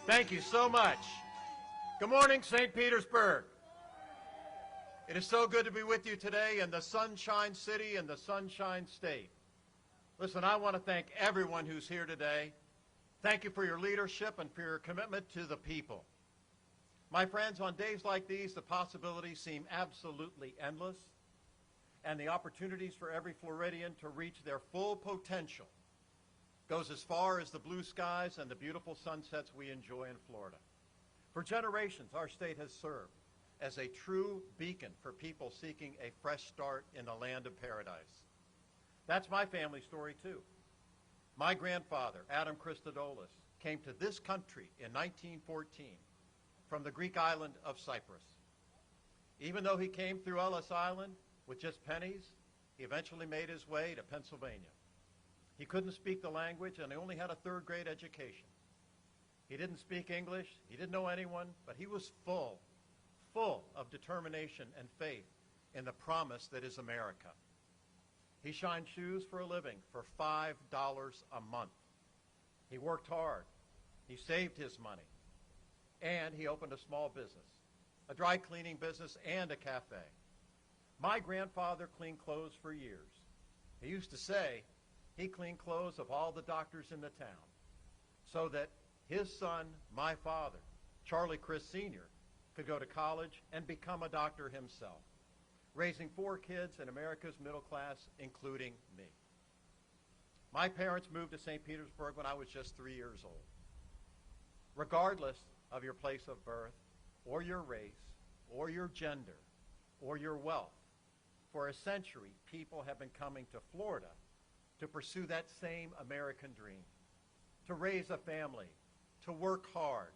Thank you so much. Good morning, St. Petersburg. It is so good to be with you today in the Sunshine City and the Sunshine State. Listen, I want to thank everyone who's here today. Thank you for your leadership and for your commitment to the people. My friends, on days like these, the possibilities seem absolutely endless, and the opportunities for every Floridian to reach their full potential goes as far as the blue skies and the beautiful sunsets we enjoy in Florida. For generations, our state has served as a true beacon for people seeking a fresh start in the land of paradise. That's my family story, too. My grandfather, Adam Crist, came to this country in 1914 from the Greek island of Cyprus. Even though he came through Ellis Island with just pennies, he eventually made his way to Pennsylvania. He couldn't speak the language, and he only had a third-grade education. He didn't speak English, he didn't know anyone, but he was full of determination and faith in the promise that is America. He shined shoes for a living for $5 a month. He worked hard, he saved his money, and he opened a small business, a dry cleaning business and a cafe. My grandfather cleaned clothes for years. He used to say he cleaned clothes of all the doctors in the town so that his son, my father, Charlie Crist Sr., could go to college and become a doctor himself, raising 4 kids in America's middle class, including me. My parents moved to St. Petersburg when I was just 3 years old. Regardless of your place of birth, or your race, or your gender, or your wealth, for a century, people have been coming to Florida to pursue that same American dream, to raise a family, to work hard,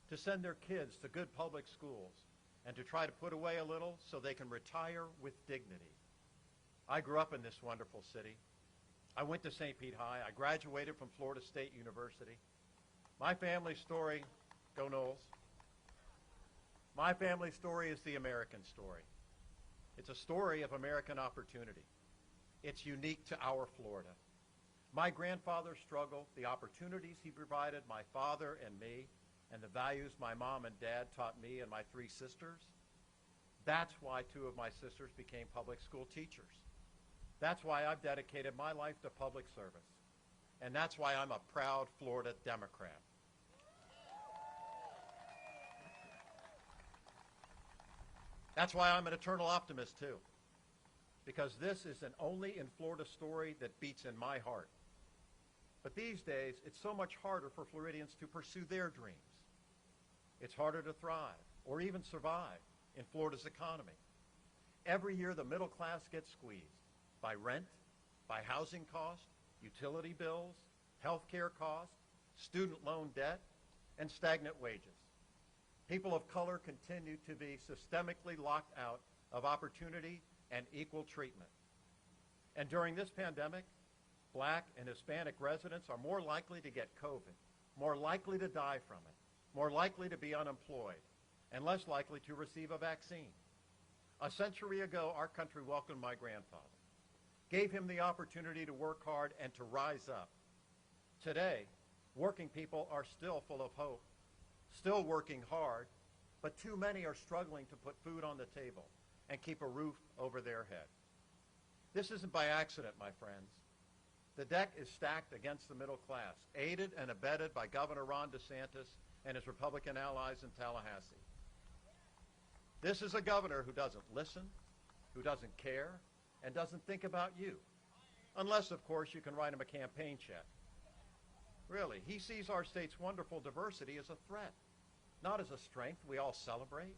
to send their kids to good public schools, and to try to put away a little so they can retire with dignity. I grew up in this wonderful city. I went to St. Pete High. I graduated from Florida State University. My family story, go Noles. My family story is the American story. It's a story of American opportunity. It's unique to our Florida. My grandfather's struggle, the opportunities he provided my father and me, and the values my mom and dad taught me and my 3 sisters, that's why 2 of my sisters became public school teachers. That's why I've dedicated my life to public service. And that's why I'm a proud Florida Democrat. That's why I'm an eternal optimist, too, because this is an only in Florida story that beats in my heart. But these days, it's so much harder for Floridians to pursue their dreams. It's harder to thrive or even survive in Florida's economy. Every year, the middle class gets squeezed by rent, by housing costs, utility bills, health care costs, student loan debt, and stagnant wages. People of color continue to be systemically locked out of opportunity and equal treatment. And during this pandemic, Black and Hispanic residents are more likely to get COVID, more likely to die from it, more likely to be unemployed, and less likely to receive a vaccine. A century ago, our country welcomed my grandfather, gave him the opportunity to work hard and to rise up. Today, working people are still full of hope, still working hard, but too many are struggling to put food on the table and keep a roof over their head. This isn't by accident, my friends. The deck is stacked against the middle class, aided and abetted by Governor Ron DeSantis and his Republican allies in Tallahassee. This is a governor who doesn't listen, who doesn't care, and doesn't think about you. Unless, of course, you can write him a campaign check. Really, he sees our state's wonderful diversity as a threat, not as a strength we all celebrate.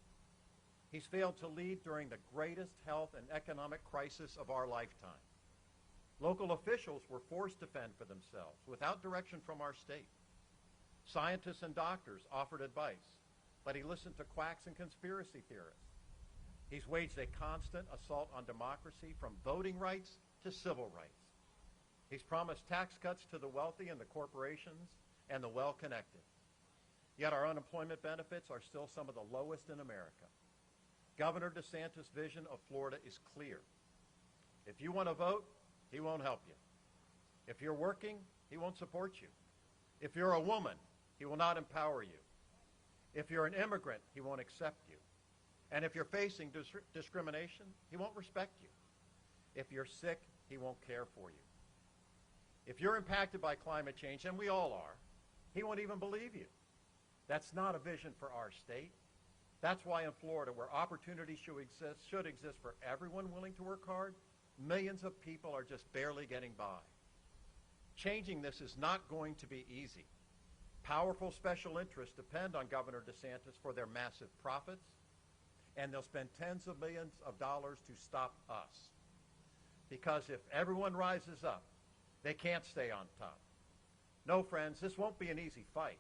He's failed to lead during the greatest health and economic crisis of our lifetime. Local officials were forced to fend for themselves without direction from our state. Scientists and doctors offered advice, but he listened to quacks and conspiracy theorists. He's waged a constant assault on democracy, from voting rights to civil rights. He's promised tax cuts to the wealthy and the corporations and the well-connected. Yet our unemployment benefits are still some of the lowest in America. Governor DeSantis' vision of Florida is clear. If you want to vote, he won't help you. If you're working, he won't support you. If you're a woman, he will not empower you. If you're an immigrant, he won't accept you. And if you're facing discrimination, he won't respect you. If you're sick, he won't care for you. If you're impacted by climate change, and we all are, he won't even believe you. That's not a vision for our state. That's why in Florida, where opportunity should exist for everyone willing to work hard, millions of people are just barely getting by. Changing this is not going to be easy. Powerful special interests depend on Governor DeSantis for their massive profits, and they'll spend tens of millions of dollars to stop us. Because if everyone rises up, they can't stay on top. No, friends, this won't be an easy fight,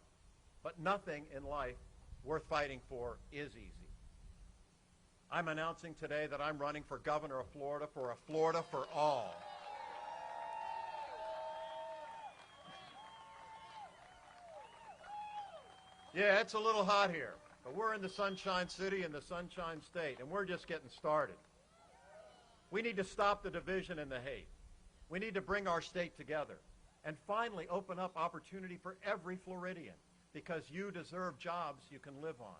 but nothing in life worth fighting for is easy. I'm announcing today that I'm running for governor of Florida for a Florida for all. Yeah, it's a little hot here, but we're in the Sunshine City and the Sunshine State, and we're just getting started. We need to stop the division and the hate. We need to bring our state together and finally open up opportunity for every Floridian, because you deserve jobs you can live on,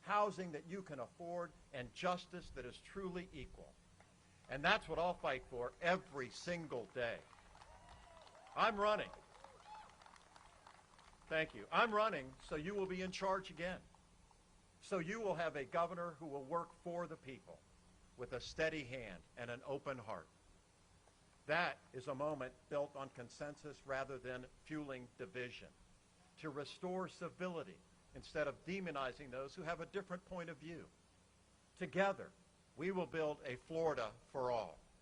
housing that you can afford, and justice that is truly equal. And that's what I'll fight for every single day. I'm running. Thank you. I'm running so you will be in charge again. So you will have a governor who will work for the people with a steady hand and an open heart. That is a moment built on consensus rather than fueling division, to restore civility instead of demonizing those who have a different point of view. Together, we will build a Florida for all.